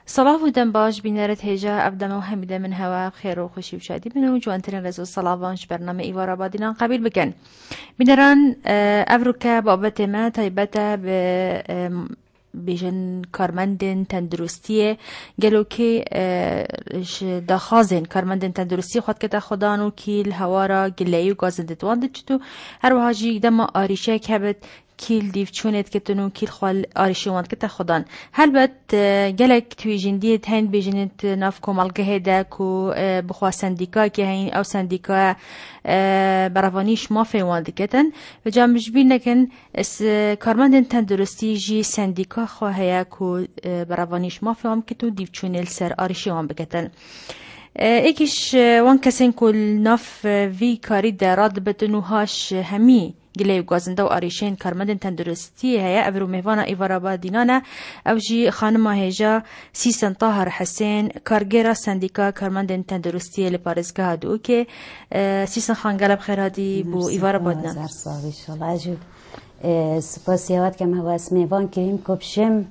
صلاة ودن باش بینرت هجا ابدم و حمیده من هوا خیر و خوشی و شادی بنو جوانترین رزو صلاوانش برنامه ایوارا بادینان قبیل بکن بینران افروکا بابت ما تایبتا به بیجن کارمندن تندرستیه گلو که دخازن کارمندن تندرستی خود که تا خدانو کیل هوارا گلیو و گازنده دوانده چطو هر وحاجی دم آریشه که بد کیل دیو چونت که تنو کیل خوال آریشه واند که تا خدان هلبت گلک توی جندی تهند بیجنت ناف کمالگه هده که بخوا سندیکا که هین او سندیکا براوانیش ما فیوان دکتن و جامش بین نکن کارمندن تندرستی جی سندیکا خواهیا که براوانیش ما فیوان کتو دیو چونل سر آریشه وان بکتن ایکیش وان کسین کل ناف وی کاری دراد بتنو هاش همی گلی و گازنده و آریشین کارمندن تندرستی هیا ابرو مهوانا ایوارا با دینانه او جی خانم هجا سیسن طاهر حسین کارگیرا سندیکا کارمندن تندرستی لپارزگاه دو که سیسن خانگل بخیر هادی بو ایوارا بادنا زر صاحب انشالله اجو سپاسیات که ما واس مهوان کریم کبشم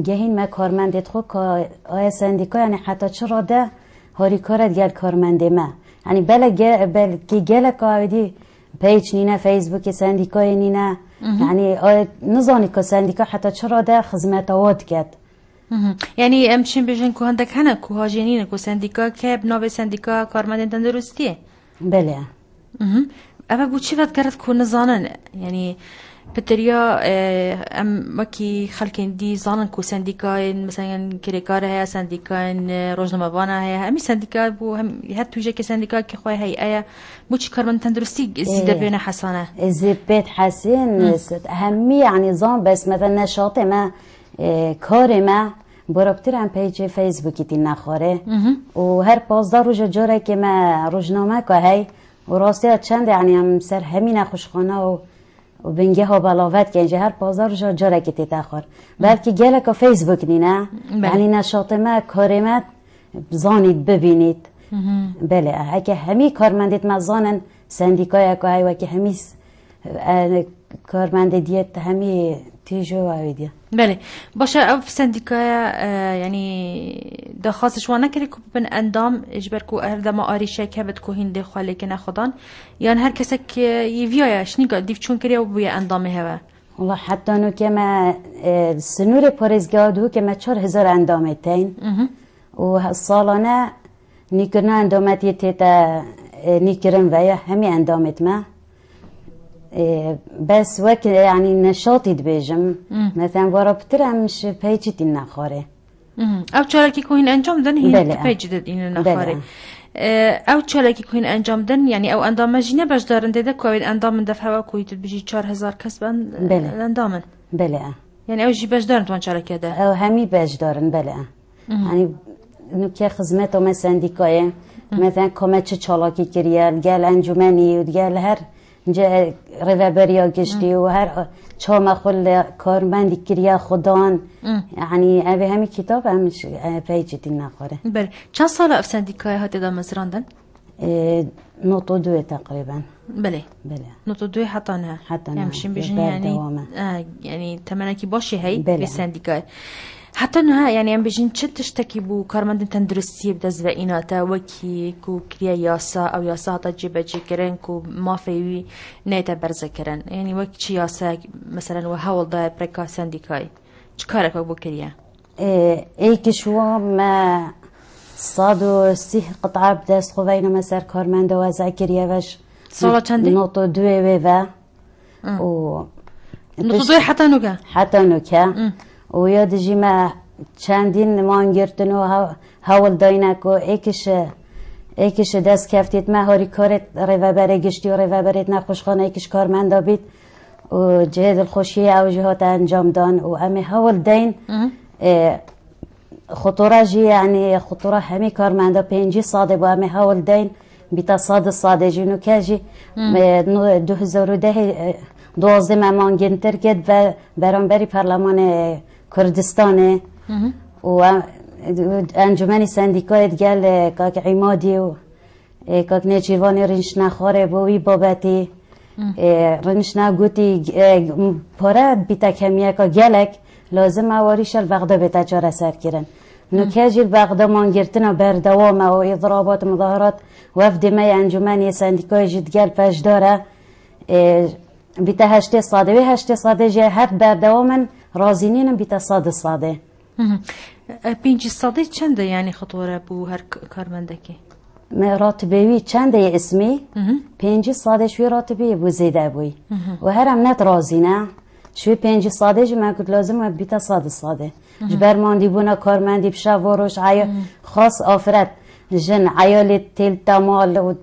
گهین ما کارمندت خو که آیا سندیکا یعنی حتی چرا ده هاری کارت گل کارمنده ما یعنی بلکه گل کاودی پیج نینه فیسبوک سندیکای نینه یعنی نزانی که سندیکا حتی چرا ده خدمت آواد کرد یعنی امشین بجن که هندک هنه که هاجینینه که سندیکا که بناو سندیکا کارمندن تندرستیه بله اما بو چی وقت کرد که نزانن یعنی بتریا مکی خلکن دی زانن کو سندیکاین مثلا کریکار هیا سندیکاین روزنامه‌وانه هیا همی سندیکا بو هم هر توجه که سندیکا که خواه هی ایا بو چی کارمند تندرستی زیده بین حسانه زیبت حسین همی یعنی زان بس مثلا نشاط ما کار ما برابطر هم پیج فیسبوکی تی نخوره و هر 15 روز جوره که ما روزنامه که هی و راستی چند یعنی هم سر همین خوشخانه و بنگه ها بلاوت که اینجا هر 15 روز جوره که تی تخور بلکه گله که فیسبوک نینه یعنی نشاط ما کار ما زانید ببینید بله اگه همی کارمندت مزانن سندیکای که هی و که همی کارمند دیت همی تیجو و ایدیا بله باشه او سندیکای یعنی دخواستش وانه کری که بن اندام اجبر کو اردم آریشه که بد کو هنده خاله که نخدان یعنی هر کسی که یویایش نیگا دیف چون کری او بوی اندامه هوا والله حتی نو که ما سنور پارزگاه دو که ما 4000 اندامه تین و سالانه نیکرنا اندامتی تیتا نیکرن ویا همی اندامت ما بس وقت يعني نشاطي دبيجم مثلا ورابطر همش پیجتی نخوره او چالاکی کوین انجام دن هی پیج داد این نخوره او چالاکی کوین انجام دن یعنی او اندام جینه باش دارن دیده کوید اندام دفعه و کویت بجی 4000 کس بند اندامن بله یعنی او جی باش دارن توان چالاکی ده او همی باش دارن بله یعنی نوکه خدمت و سندیکای مثلا کمچ چالاکی کریال گل انجمنی و گل هر جا رهبریا گشتی و هر چهار خل کارمندی کریا خدان یعنی اوه همی کتاب همش پیجتی نخوره بله چند سال اف سندیکای هاتی دا مزراندن؟ نوتو دوه تقریبا بله نوتو دوه حتی نه همشین بجنی یعنی تمنکی باشی هی به سندیکای حتی نه یعنی هم بجین چه تشتکی بو کارمندن تندرستی بدز و ایناتا وکی کو کریا یاسا او یاسا حتی جیبه جی کرن کو ما فیوی نیتا برزه کرن یعنی وکی چی یاسا مثلا و هول دا پرکا سندیکای چه کارک بو کریا؟ ای کشوا ما 130 قطعه بدست خوبینا مسر کارمنده وزع کریا وش سالا چندی؟ نوتو دوه و نوتو دوه حتی نوکه و یاد جیما چندین مانگرتن و هول داینکو ایکش دست کفتید ما هاری کارت روابره گشتی و روابرت نخوشخانه ایکش کارمندا بید و جهد الخوشی او جهات انجام دان و امی هول داین خطوره جی یعنی خطوره همی کارمندا 5 ساده با امی هول داین بیتا ساده جنو که جی 2010 12 مانگرتر کد و برانبری پارلمان کردستانه و انجمنی سندیکای گل کاک عمادی و کاکنه چیوانی رنش نخوره بوی بابتی رنش نگوتی پاره بیتا کمیه که گلک لازم اواریش البغدا بیتا جاره سر کرن نکاجی البغدا مانگرتنا بردوام و اضرابات مظاهرات وفد ما انجمنی سندیکای جدگل پش داره بیتا 8 صاده و 8 صاده جه هر بردوامن رازینینم بیتا صاده 5 صاده چنده یعنی خطوره بو هر کارمندکی راتبی چنده اسمی 5 صاده شوی راتبی بو زیده بوی و هرم نت رازینه شوی 5 صاده جو من کد لازم بیتا صاده جبر ماندی بونا کارمندی بشه وروش عیا خاص آفرت جن عیال تیل تمال و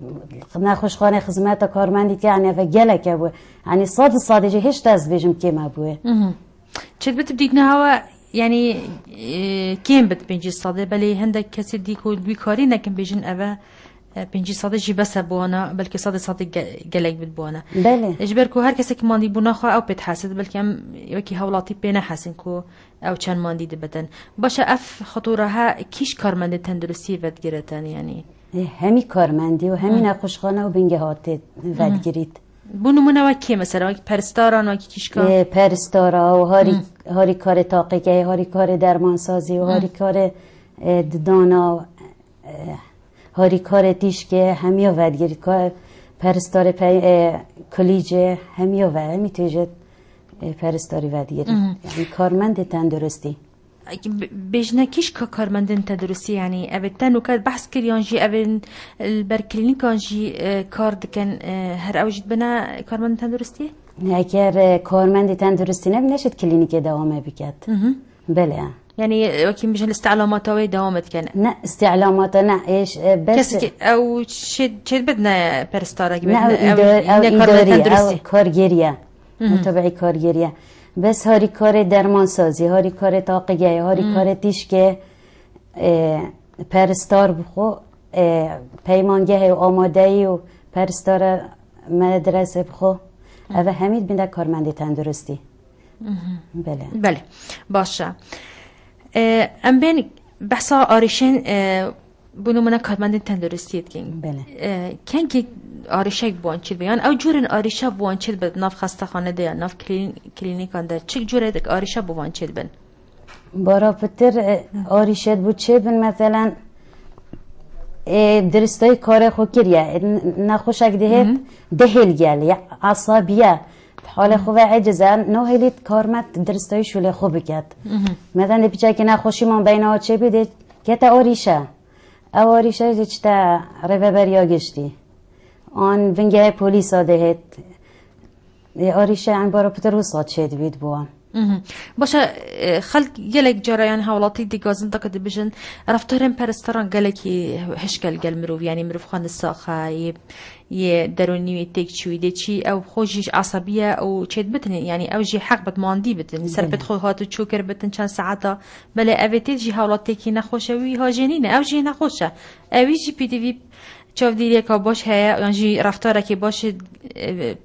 نخوشخانه خدمت کارمندی که یعنی گله بو یعنی صاده جو هیچ تاز بیجم که ما بوه چه بت بدیگ نه یعنی کیم بت 5 صاده بلی هندک کسی دیکو بیکاری نکن بیجن اوه 5 صاده جی بس بوانا بلکه صاده گلک بد بوانا بله اجبر کو هر کسی که ماندی بونا خو او بت حسد بلکه ام یکی حوالاتی بینه حسن کو او چند ماندی بدن باشه اف خطوره ها کیش کارمند تندرستی ود گرتن یعنی همی کارمندی و همی نخوشخانه و بنگه هاته ود گرید بونو منو کی مثلا پرستاران و کیش کار پرستارا و هاری کار تاقیه هاری کار درمانسازی و هاری کار دانا هاری کار تیشکه همیا ود گرید کار پرستار کلیجه همیا ود همی تیجه پرستاری ود گرید یعنی کارمند تندرستی بجنا کیش که کارمندن تدرسی یعنی اوتن و کار بحث کریان جی اون برکلینیکان جی کار دکن هر اوجد بنا کارمند تدرستی؟ اگر کارمند تندرستی نشد کلینیک دوامه بکد بله یعنی وکی میشن استعلامات وی دوامت کنه نه استعلامات نه ایش بس کسی او چه بدنا پرستاره نه او اداری او کارگریه متابعی کارگریه بس هاری کار درمانسازی هاری کار تاقیه هاری کار تیشکه پرستار بخو پیمانگه و آمادهی و پرستار مدرسه بخو اوه همید بینده کارمندی تندرستی بله باشه ام بین بحثا آریشن بونو منا کارمندی تندرستی کن بله کن که آریشه بوان چیل بیان او جورن آریشه بوان چیل بد ناف خسته خانه ده ناف کلینیکان ده چه جوره دک آریشه بوان چیل بن برا پتر آریشه بود چه بن مثلا درستای کار خو کریه نخوشک دهت دهل گل یا عصابیه حال خوب عجزه نهلیت کارمت درستای شوله خوب بکد مثلا پیچه که نخوشی من بینها چه بیده که تا آریشه او آریشه چه روبریا گشتی آن ونگه پلیس دهت آریشه عن برا پتر وسط شد بید بوام باشه خلق گلک جریان حوالاتی دیگازن تا کده بجن رفتارن پرستاران گلکی هشکل گل مروف یعنی مروف خان ساخه یه درونی تک چویده چی او خوشش عصبیه او چید بتنه یعنی او جی حق بت ماندی بتن سر بت خو هاتو چوکر بتن چند ساعتا بله اوتی جی حوالاتی کی نخوشه وی ها جنینه او جی نخوشه اوی جی پی دی وی چاو دیگه که باش هیا یعنی رفتاره که باشه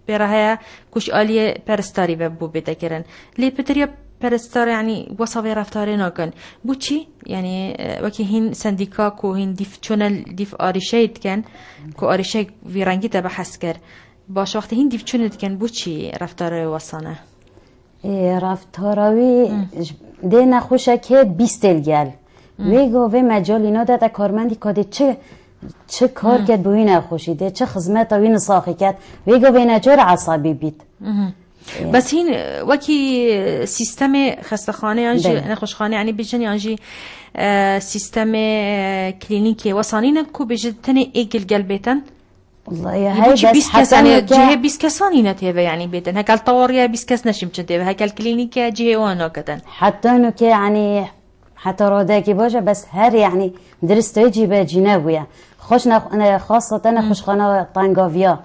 برای هیا کش عالیه پرستاری و بو بده کردن لی پتریا پرستار یعنی وصفه رفتاری نکن بو چی یعنی وکی هین سندیکا کو هین دیف چونل دیف آریشید کن کو آریشه ویرانگی تا بحث کرد باش وقتی هین دیف چونل کن بو چی رفتار وصانه رفتاروی ده نخوشه که بیستل گل ویگو و مجال اینا داده کارمندی کاده چه کار کرد بوی نخوشیده چه خدمت وی نساخی کرد ویگو به نجار عصبی بید بس هین وکی سیستم خستخانه انجی نخوشخانه یعنی بیشتر انجی سیستم کلینیکی وصانی نکو بیشتر تنه ایگل گل بیتن والله يا هاي بس حتى جهه 20 كساني نتيبه يعني بيتن هكال طوريا 20 كس نشم تنتيبه هكال كلينيكا جهه وانا كتن حتى انه يعني حتى راداكي باجا بس هر يعني درست يجي بجناوية خوشنا خاصة أنا خوشخانة طنجافيا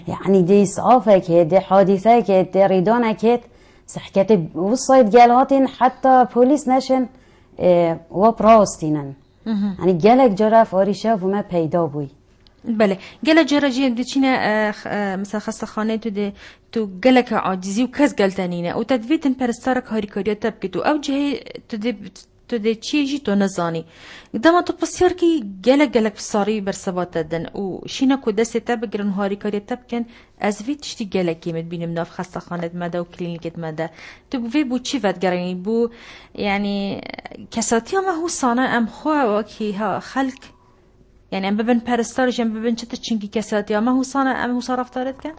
يعني دي صعافك دي حادثة دي ريدانة كت صحكت وصيد جالاتين حتى بوليس نشن وبراستينن يعني جالك جرا فاريشة وما بيدا بوي بله گله جراجی دچینه مثلا خسته خانه تو گله که عاجزی و کس گلتنینه و تدویتن پرستار کاری کاریات تب که تو او جه تو تو دی چی جی تو نزانی دما تو بسیار کی گلک صاری بر ثبات دادن و شینا کو دست تا بگرن هاری کاری تا بکن از وی تشتی گلکی مد بینم ناف خسته خانه مده و کلینیکت مده تو بو بو چی ود گرانی بو یعنی کساتی هم هو سانه ام خو و کی ها خلق يعني ام ببن پرستار جنب ببن چت چنگی کساتی هم هو سانه ام هو صرف دارد کن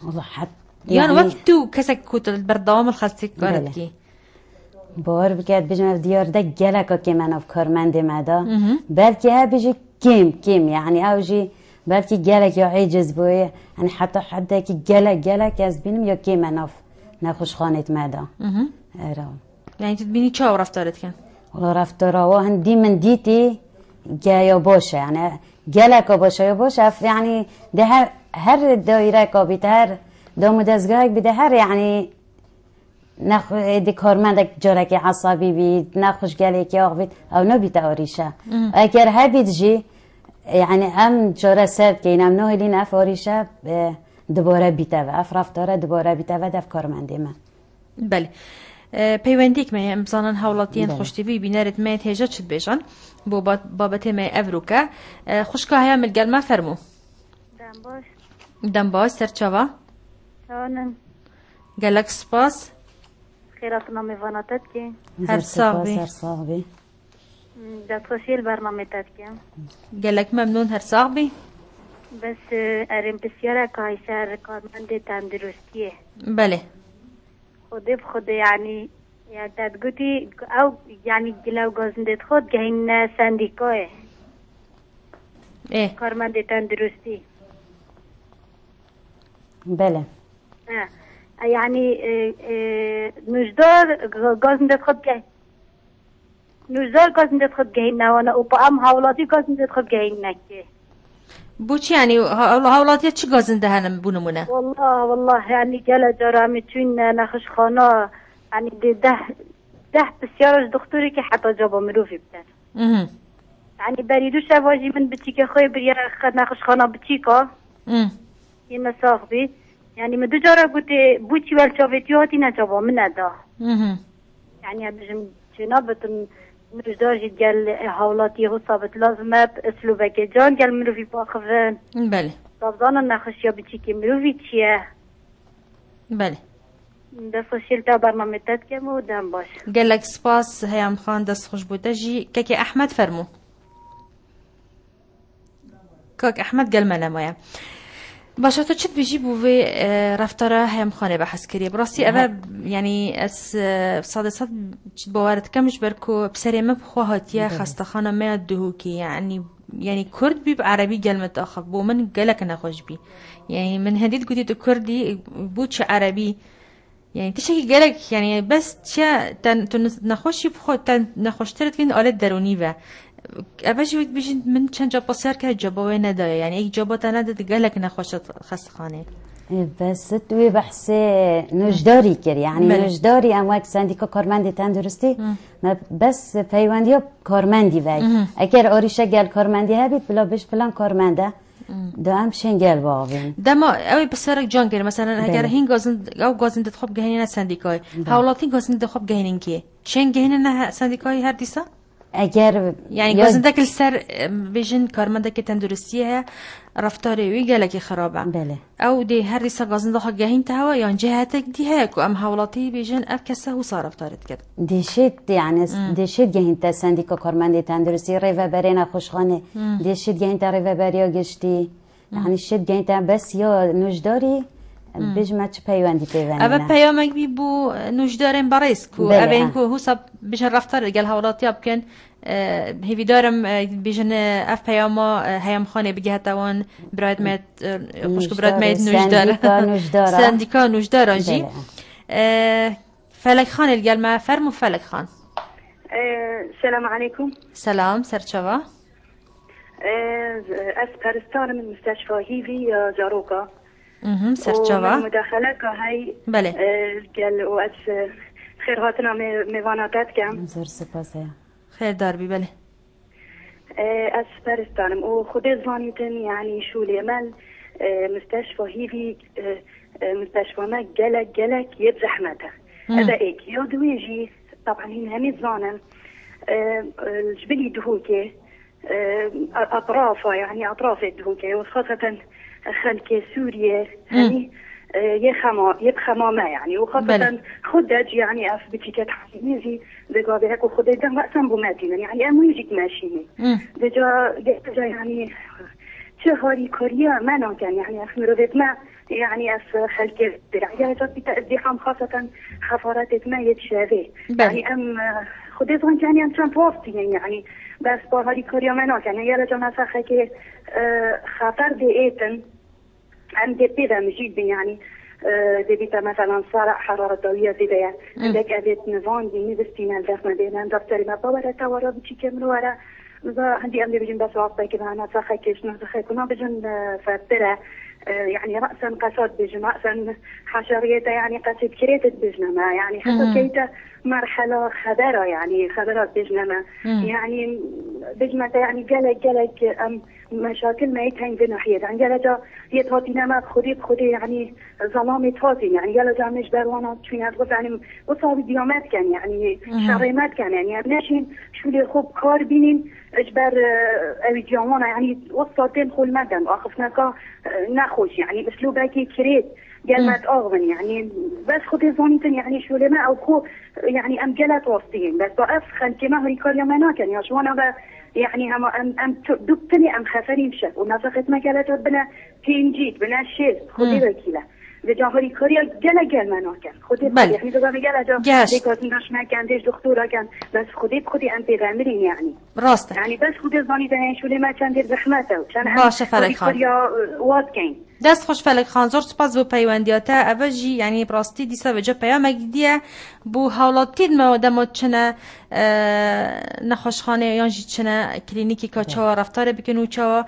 والله حد يعني وقت تو کسک کوت بردام الخلصی کارد کی بار بکرد بجم دیار ده گلک که من اف کارمند مدا بلکه ها بيجي کم يعني اوجي بلکه گلک یا عجز بوی يعني حتی که گلک از بینم یا که من اف نخوش خانت مدا ارام يعني تبيني چه رفتارت کن والله رفتارا هندي من ديتي جايا باشه يعني گلک باشه یا باشه يعني ده هر دایره که بیت هر دام دستگاه بیده هر يعني دی کارمند جاره که عصبی بید نخوش گلی که آق بید او نبید آریشه اگر هبید جی يعني ام جاره سرد که اینم نهلی نف آریشه دوباره بیته و اف رفتاره دوباره بیته و دف کارمنده من بله پیوندیک من امزانن حولاتین خوشتیوی بینرد میت هجا چد بیشن بابت می افروکه خوشکا هیا ملگل ما فرمو دم باش سرچاوا تمام گلک سپاس خيراتنا ميفاناتات كي هر صاحبي دات خوشي البرنامج تاتكي قالك ممنون هر صاحبي بس ارم بسيارة كايشار كارمند تندرستيه بله خودي بخودي يعني تتقولي او يعني لو جازندت خود جهين سنديكاي ايه كارمند تندرستي بله يعني نجدار جازندت خود جهين نجدار جازندت خود جهين وانا وبقام هولاتي جازندت خود جهين نكي بوچ يعني هولاتي چی گازنده هنم بونمونه والله يعني جلا جرامي تون نخش خانه يعني ده بسيارش دكتوري كي حتى جابا مروفي بتاع يعني بريدو شواجي من بتيكا خوي بريا نخش خانه بتيكا يما صاحبي يعني مدو جارا قلت بوتي والشافتي هاتي نجابا من ادا يعني بجم جنابة نجدار جد قال هولاتي هو صابت لازمة اسلوبك جان قال مروفي باخفن بله طبعا نخش يا بتيكي مروفي تشيه بله دست خوشیل برنامه تد که مودم باش گلک سپاس هیام خان دست خوش بوده جی که احمد فرمو کاک احمد گل منه مایا باشه تو چت بیجی بوی رفتاره هیام خانه بحث کریه براستی اوه یعنی از صد چت باورت کمش برکو بسری مبخواه هاتیه خسته خانه میاد دهو کی يعني كرد بيب عربي قلمت آخر بو من قلك نخوش بي يعني من هديت قلت كردي بوتش عربي يعني تشكي قالك يعني بس تشا نخوشي بخود نخوشترت كين آلت دروني و أباش بيجي من چند جاب بسيار که جابوه نداره يعني ايك جابات نداد قالك نخوشت خست خانه بس توی بحث نجداری کردی یعنی نجداری امواک سندیکا کارمندی تندرستی بس پیوندی ها کارمندی وی اگر آریشه گل کارمندی هبید بلا بش فلان کارمنده دام شنگل باقین دما اوی بسرک جان کرد مثلا اگر هین گازند او گازند خوب گهینن سندیکای حوالاتی گازند خوب گهینن کیه چن گهینن سندیکای هر دیسا اگر يعني گازنده کل سر بیشن کارمنده که تندرستیه رفتاری وی گلکی خرابه بله او دی هر دیسا گازنده خوب گهین تهوا یا جهتک دی هک ام حوالاتی بیشن اف کسه هو صار رفتارت کرد دیشید يعني دیشید گهین تا سندیکا کارمنده تندرستی ریو برین خوشخانه دیشید گهین تا ریو بریا گشتی يعني شد گهین تا بس یا نجداری بجمعت پیوندی پیوندی أبى بيومك بيبو نجدارن بريسكو أبى إنكو هو صاب بيجن رفتار قال هولاتي أبكن هيفي دارم بيجن أف بيوما هيام خانة بجهتوان براد مات خوشك براد مات نجدار سنديكا نجدار جي فلك خان القال ما فرمو فلك خان السلام عليكم سلام سرچوا أسبرستان من مستشفى هيفي جاروكا سرچوا مداخله هاي بله قال واس خير هاتنا ميواناتات كم زر سپاسه خير داربي بله اسفرستانم وخدي زانيتن يعني شو العمل مستشفى هيفي مستشفى ما قلق يد زحمته هذا ايك يودويجي طبعا هن همي زانن الجبلي دهوكي أطرافه يعني أطراف الدهوكي وخاصة خلك سوريا يعني يبخمامة يعني وخاصة خدج يعني بتيكات حسينيزي دجا بهاك وخدج ده مقسم بماتين يعني أمو يجيك ماشيني دجا يعني شهري كوريا ما نوكان يعني أخمرودت ما يعني خلك درعية جات بتأزيحهم خاصة خفارات ما يتشافي يعني خدي زون يعني أم كان توفتين يعني بس بهاري كوريا ما نوكان يعني يلا جماعة خاكي خطر دي إيتن عندي بيدا مجيد يعني دي بيتا مثلا صارع حرارة ضوئية دي يعني عندك أبيت نظام دي نبستين الدخمة دينا دفتري ما بورا تورا بتشي كامل ورا عندي أمني بجن بس وعطي كده أنا تخيكيش نخي كنا بجن فابترة يعني رأسا قصد بجن رأسا حشريته يعني قصد كريتة بجنما يعني حتى كيتا مرحلة خبرة يعني خبرات بجنما يعني بجنما يعني قلق مشاكل ما يتهين في ناحية يعني قلق يتهاتينا ما بخدي يعني ظلام يتهاتي يعني قلق مش بروانا تشوينات غف يعني وصابي ديامات كان يعني شريمات كان يعني ناشين شو لي خوب كار بينين اجبر اوي ديامانا يعني وصلتين خول مدن واخفناكا نخوش يعني اسلوباكي كريت قال ما تأغن يعني بس خدي زونيتن يعني شو لما او خو يعني ام قلت وسطين بس بقف خلكي ما هري كاريا مناكن يا شو انا يعني ام دبتني ام خفرين شك ونفخت ما قالت ربنا كين جيت بنا شيء خدي بكيله بجاهري كوريا قال مناكن خدي يعني دوغا قال جا ديكوت ناش ما كان ديش دكتوره كان بس خدي انت غامرين يعني راسته يعني بس خدي زونيتن شو لما كان دير زحمته كان باشه فلک خان كوريا واتكين دست خوش فلک خان زور سپاس بو پیوندیاته اوجی یعنی براستی دیسا وجا پیام گیدیه بو حالاتید ما دمو چنه نخوشخانه یا چنه کلینیکی که چا رفتار بکنو چا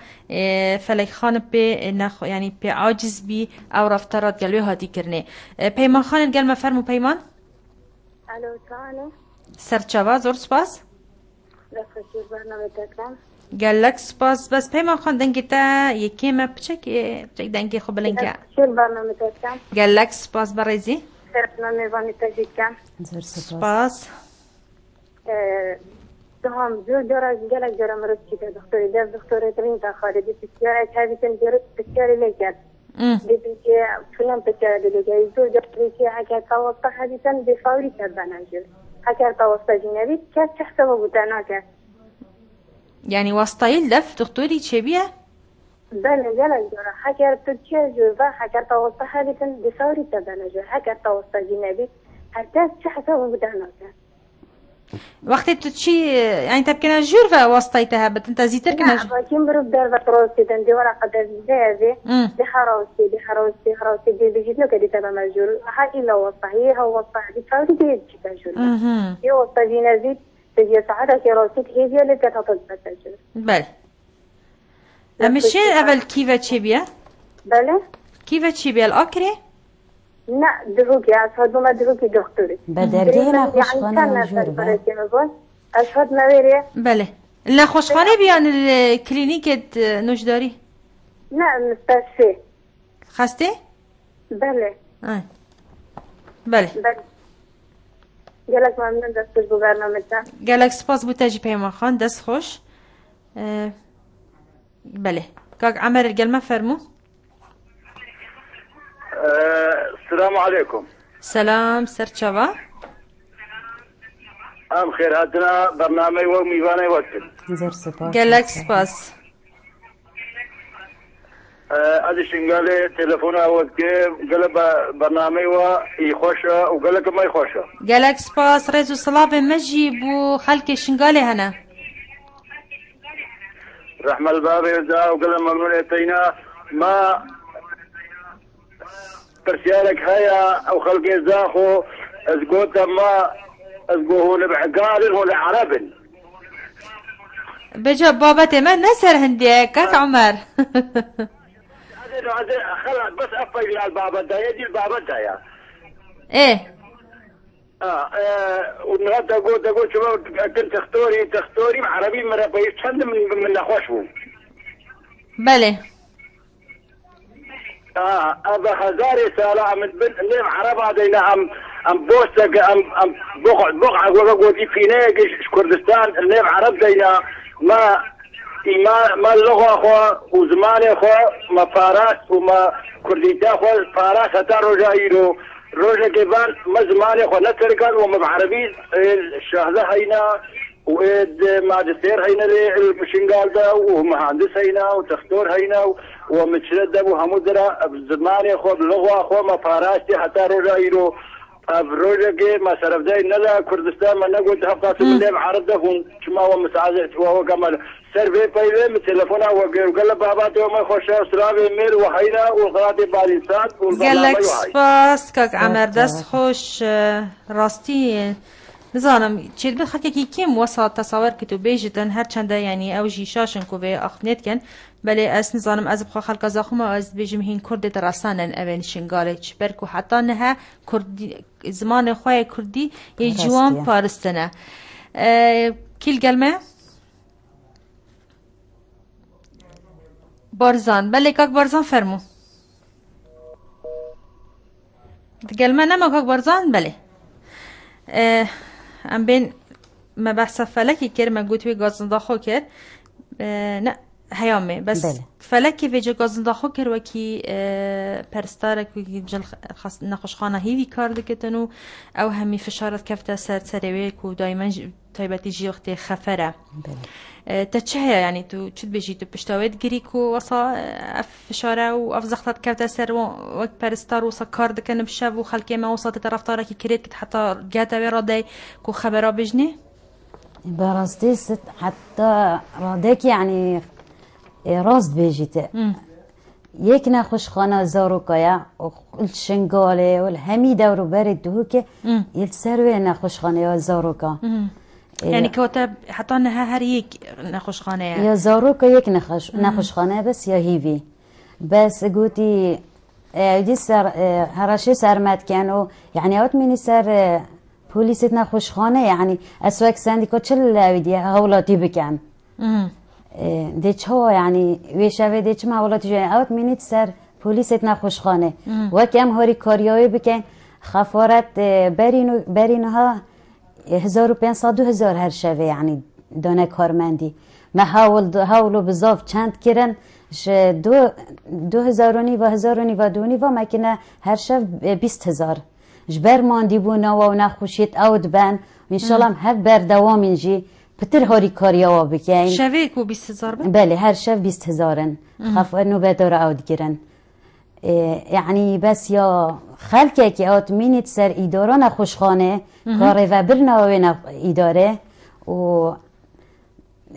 فلک خان به یعنی به عاجز بی او رفتارات گلوی هاتی کرنه پیمان خان گل مفرمو پیمان الو تانه سرچاوا زور سپاس خوشی برنامه تکرم گلک سپاس بس پیمان خان دنگی تا یکی ما بچک دنگی خوب لنگه شیر برنامه تکرم گلک سپاس برایزی برنامه وانی تجیکم سپاس دهم زور گلک جرا مرد چیده دکتری دکتری ترین تا خالدی بسیار اچهی تن جرد بسیاری لیکن دیدی که چونم بسیاری لیکن زور دکتری که اگر توسط حدیثن بفوری تبنا جر اگر توسط جنبی کس تحسبه بودنا کرد يعني واسطايل لف دكتوري تشبيه بله جلال جرا حكر تركيا جوبا حكر توسط حالة بصوري تبنجو حكر توسط جنبي حتى شحسه بدانا وقت تشي يعني تبكينا جورفا واسطايتها انت زيتر كنا لا باكين بروب دار بتروسي دندي ورقة زي بحروسي دي بيجيتنا كدي تبع مجور هاي إلا واسطة هي هو واسطة بصوري دي تشكاجور هي واسطة جنبي تجي ساعتها كراسيت هي اللي كتطلب بتجور بله مشين قبل كيفا تشبيه بله كيفا تشبيه الأكري لا دهوكي أشهد ما دهوكي دكتوري بدرينا خوشخانة وجوربة أشهد ما ويري بله لا خوشخانة بيان الكلينيكة نوشداري لا مستشفى خاستي بله بله جالك ممنون دست بو برنامه‌تا جالك سپاس بو تاجي پیمان خان دست خوش بله كاك عمر القلمة فرمو السلام عليكم سلام سرچاوا ام خير هاتنا برنامج وميواني وقت زر سپاس جالك سپاس هذا شنقالي تلفون اول قلب برنامج ويخوشه وقالك ما يخوشه جالك سپاس ريزو صلاب مجي بو خلق شنقالي هنا رحمة الباب يزا وقال ممنون اتينا ما ترسيالك هيا او خلق يزاخو ازقوت ما ازقوه لبعقال هو لعرب بجا بابتي ما نسر هندي كاك عمر خلاص بس افاي لي الباب ده يجي الباب ده يا ايه ونغدا اقول شباب كنت تختوري مع عربي مرة بيش چند من اخوشو بله ابا هزاري سالة من بنت اللي عرب هذينا ام بوستك ام بقعه وقودي فينا كردستان النيب عرب دينا ما اللغه اخو وزمان اخو ما فارس وما كرديتا اخو فارس حتى رجايرو روجا جبان ما زمان اخو نتركن وما بعربي الشهاده هينا وإد ماجستير هينا المشنقال ده ومهندس هينا وتختور هينا ومتشدد وهمودرا زمان اخو باللغه اخو ما فارس حتى رجايرو بروجا جي ما صرف ده نلا كردستان ما نقول تهفقات من اللي عرب ده كما هو مساعدة وهو كمال سيرفي بايله من تلفونه وقال باباته وما يخش سلام ميل وحينا وغادي بعد انسان قال لك سباس كاك عمر دست خوش راستي نزانم چید بخاطر کی کم وسط تصور کتو بیجتن هر چنده یعنی او جیشاشن کو به اخنیت کن بله از نزانم از بخوا خلق زخم از بیجم هین کرد درسانن اون شنگالچ برکو حتی نه کردی زمان خواه کردی یه جوان پارستنه کیل گلمه بارزان بله کاک بارزان فرمو گلمه نما کاک بارزان بله ام بین ما بحث فلکی کر ما گویی گازنده خو کر نه هیامه بس بله. فلکی وجه گازنده خو کر و کی پرستاره کی جل خاص نخوشخانه هیوی کار دکتنو او همی فشارت کفته سروی کو دائما تایبتی جیخت خفره تا چه یعنی تو چه بيجي تو بشتاويت جريكو وصا فشاره و افزختت كفته سر وقت پرستار وصا کار دکن بشب و خلکی ما وصلت طرفدار کی کرید که حتی جاتا وراده کو خبره بجنه براستی ست حتی رادك يعني راست بيجيته یک نخوش خانه زاروکایا و الشنگاله و همی دورو برد دوکه یلسروی نخوش خانه زاروکا یعنی کتاب حتی نه هر یک نخوشخانه یا زاروکا یک نخوشخانه بس یا هیوی بس گوتی دی سر هرشی سرمت کنو یعنی اوت منی سر پلیست نخوشخانه یعنی اسواق سندیکا چل لودی هولاتی بکن دی چه یعنی ویشوی دی چه هولاتی جای اوت منی سر پلیست نخوشخانه و کم هاری کاریایی بکن خفارت برینها 1500 2000 هر شوه یعنی دانه کارمندی ما حاولو بزاف چند کرن 2000 و 1000 و مکنه هر شو 20000 جبر ماندی بونا و نخوشیت اود بن انشالله هر بر دوام اینجی پتر هاری کاریا بکن شوه کو 20000 بله هر شو 20000 خف انو بدار اود گرن یعنی بس یا خلقه که آت مینید سر ایداره نخوشخانه کاره و برناوه ایداره و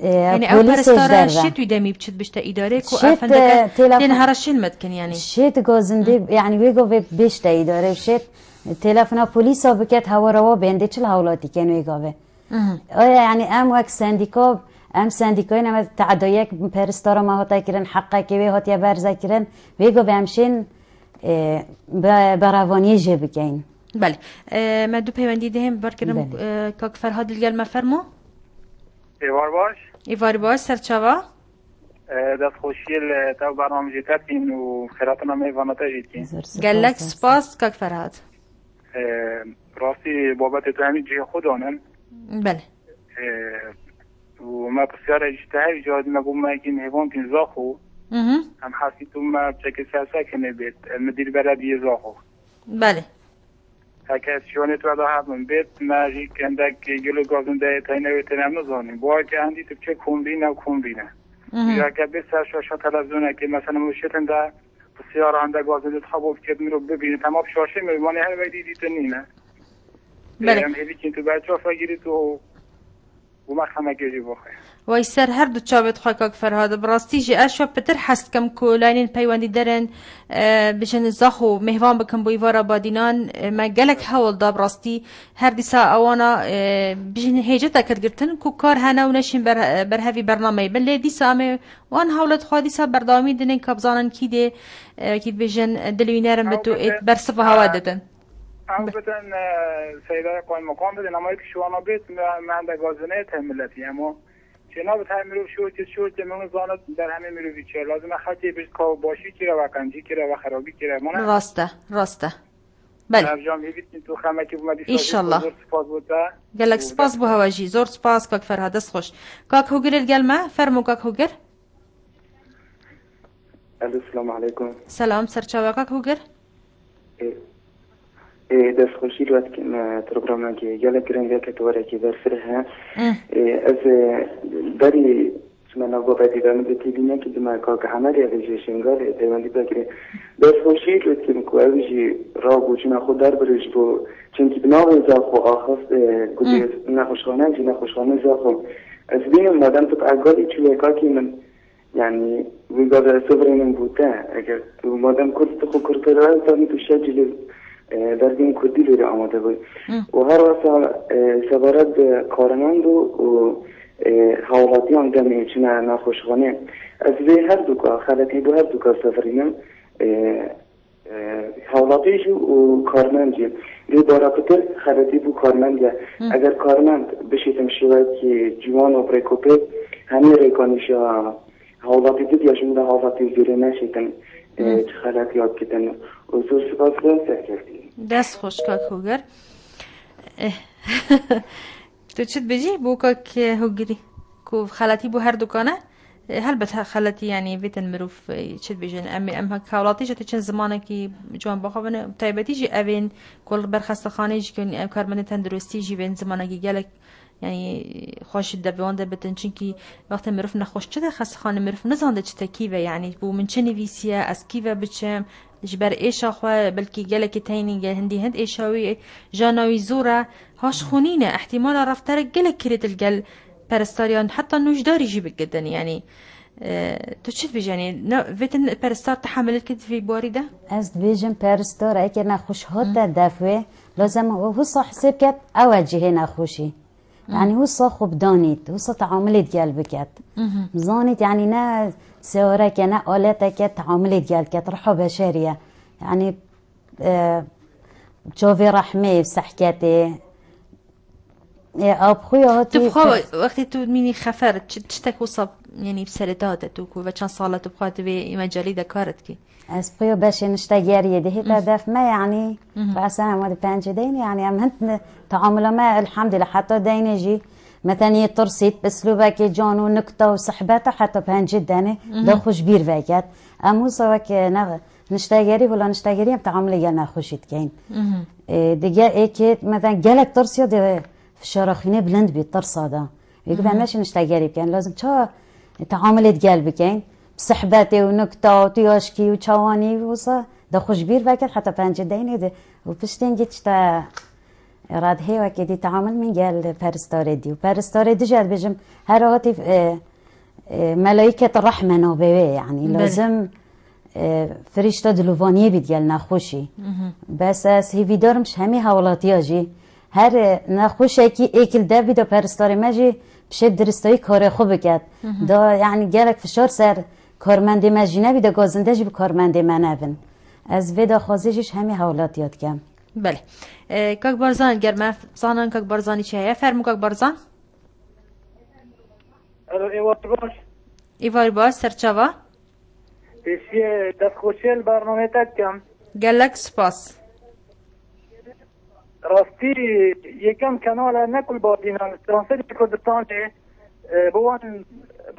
یعنی او پرستاره شید توی میبچید بشته ایداره که افنده که دین هرشین مدکن یعنی شید گازنده یعنی ویگو بشته ایداره شید تلفنا پولیس ها بکت هوا روا بینده چل حولاتی کن ویگاوه یعنی ام وک سندیکا ام سندیکای نمید تعدایک پرستاره ما هاتا کرن حقه که وی هاتیا برزه کرن ویگو به همشین براوانی جه بکن بله ما دو پیوندی دهم برکرم کاک فرهاد الگل ما فرمو ایوار باش سرچاوا دست خوشیل تا برنامه جیتین و خیراتنا میوانتا جیتین گلک سپاس کاک فرهاد راستی بابت تو همین جه خودانم بله و ما بسیار اجتهاج جادی ما بوم ماکین هیوان کن زاخو هم حسیتم ما بچه سیاسا کنه بیت مدیر بلدی زاخو بله هکه شونه تو ادا هم بیت ماجی کنده که گلو گازنده تاینه و تنم نزانیم با که اندی تو چه کندی نه کندی نه یا که بسیار شاشه تلویزیونه که مثلا مشتن ده بسیار آنده گازنده تخابو که میرو ببینه تمام شاشه میبینه هر وقتی دیدی تنینه بله هم هیچ کی تو بچه فگیری تو و ما خمه گیری بخیر وای سر هر دو چابت خواه کاک فرهاد براستی جی اشوا پتر حست کم که لاینین پیوندی درن بشن زاخو مهوان بکن بو ایوارا بادینان ما گلک حول دا براستی هر دیسا اوانا بشن هیجتا کد گرتن که کار هنه و نشین بر هفی برنامه بله دیسا امه وان حولت خواه دیسا بردامی دنین کبزانن کی ده کی بشن دلوینارن بتو برصفه هوا دادن البته سیدای قائم مقام بدن اما یک شوانا بیت من در گازنه تحمیلتی اما چنا به تعمیرو شو که من زانت در همه میروی چه لازم خاطی بهش کا باشی که و کنجی که و خرابی که من راسته بله تو خمکی بودی ان شاء الله سپاس بود قال لك سپاس بو هواجي زور سپاس كاك فرهاد دستخوش كاك هوجر القلمة فرمو كاك هوجر السلام عليكم سلام سرچاوا كاك هوجر دستخوشی الوقت که پروگرام که گله گرنگه که تواره که برسره از داری من نگاه بدی دارم به تیبینه که دم کاک عملی از شنگال دیوانی بگیره دستخوشی الوقت که مکوابیجی را بوچنا خود در برش بو چنکی بناوی زاخو آخاست گوی نخوشخانه جی نخوشخانه زاخو از بینم مادم تو اگالی چوی کاکی من يعني ويقدر سوبرين بوتا اگر مادام كنت خو كرترا ثاني تشجل دردين كردي لري آماده بود و هر واسه سبارت کارمند و حوالاتي هم دمي چنا ناخوشخانه از به هر دوکا خلطی به هر دوکا سفرینم حوالاتیش و کارمندی لی بارابطر خلطی بو کارمند اگر کارمند بشیتم شوید که جوان و پریکوپه همه ریکانیشا حوالاتي دید یا شمده حوالاتي زیره نشیتن چه خلط یاد کتن و زور سپاس گرم سرکردی دست خوش کاک هوگر تو چت بجی بو کاک هوگری کو خلطی بو هر دکانه هل بت خلطی يعني بيتن مروف چت بجن ام كاولاتي جت چن زمانه کی جوان بخوونه تایبتی جی اوین کل برخص خانه جی که کارمند تندرستی جی بین زمانه کی گلک يعني خوش الدبوان ده بتن چنكي وقت مروف نخوش چه خاص خانه مروف نزانده چه تكيفه يعني بو من چه نويسيه از كيفه بچم جبر ايشا خو بلكي گلك تايني هندي هند ايشاوي جاناوي زوره هاش خونينه احتمال رفتر گلك كريت الگل پرستاريان حتى نوجداري جيب جدا يعني تو چه بجاني فيتن پرستار تحملت كده في باري ده از بيجن پرستار اگر نخوش هات دفعه لازم هو صح حساب كات اوجه نخوشي يعني هو صاخو بدانيت هو تعاملت قلب كات زانيت يعني نا سيارك نا آلتك تعاملت قلب كات رحو بشرية يعني جوفي رحمة بسحكاتي اب خويا هاتي تبخوا وقت تو ميني خفرت تشتك وصب يعني بسرطاتك وكان صالة تبخوا تبي مجالي دكارتك از خويا باش نشتغل ده هدف ما يعني فعسانا ما دبانج دين يعني ام هنت تعامل ما الحمد لله حتى دينجي مثلا يترسيت باسلوبك جانو نكته وصحبته حتى بانج دانه ده خوش بير فاكات ام وصوك نشتغلي ولا نشتغلي تعامل يا خوشيت كاين دقا اكيد مثلا جالك ترسيو ده في الشراخينه بلند بالترصاده يقول ماشي نشتغلي كان لازم شو تعاملت قلبك كاين بصحبتي ونكته وتياشكي وشواني وصا ده خوش بير فاكر حتى بانج ديني ده وبشتين جيت تا راد هي وكدي تعامل من قال بارستاردي وبارستاردي جاد بجم هرواتي ملائكة الرحمة نوبي يعني لازم فريشتا دلوفانية بيديال ناخوشي بس هي فيدار مش همي هولاتي اجي هر ناخوشي كي اكل ده بيدا بارستاري ماجي بشد درستاي كاره خوب بكات دا يعني جالك فشار سر کارمند مجینه بیده گازنده جی به کارمند منابن از ویدا خوازیش همه حالاتیات کم بله کاک بارزان گرمه زانان کاک بارزانی چه فرمو کاک بارزان ایوار باش سرچاوا پیشی دستخوشی برنامه تک کم گلک سپاس راستی یکم کانال نکل با دینام ترانسفر کردستان بوان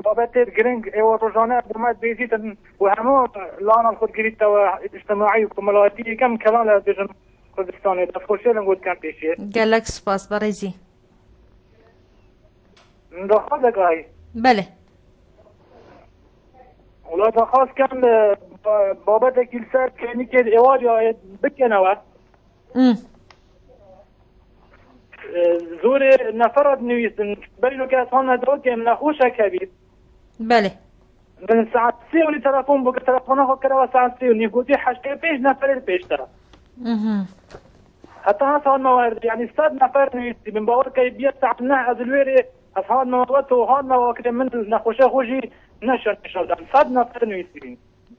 بابت گرنگ ایوان روزانه بومد بیزیدن و همه لانا خود گریت و اجتماعی و کمالاتی کم کلان بیجن کردستان دستخوشی لنگود کم پیشیه گلک سپاس برایزی دخواست اگاهی بله ولا دخواست کم بابت کلسر کنی که ایوان یا بکنوه زور نفرات نویسن بلو که اصلا ندرو که نخوشه کبیر بله من ساعت 3 ونی تلفن بو که تلفن خو کرا ساعت 3 ونی گوتی حشته پیش نفر پیش ترا حتی هان موارد يعني 100 نفر نویسی من باور که بیا ساعت نه از الویری از هان موارد و هان موارد من نخوشه خوشی نشون شدن 100 نفر نویسی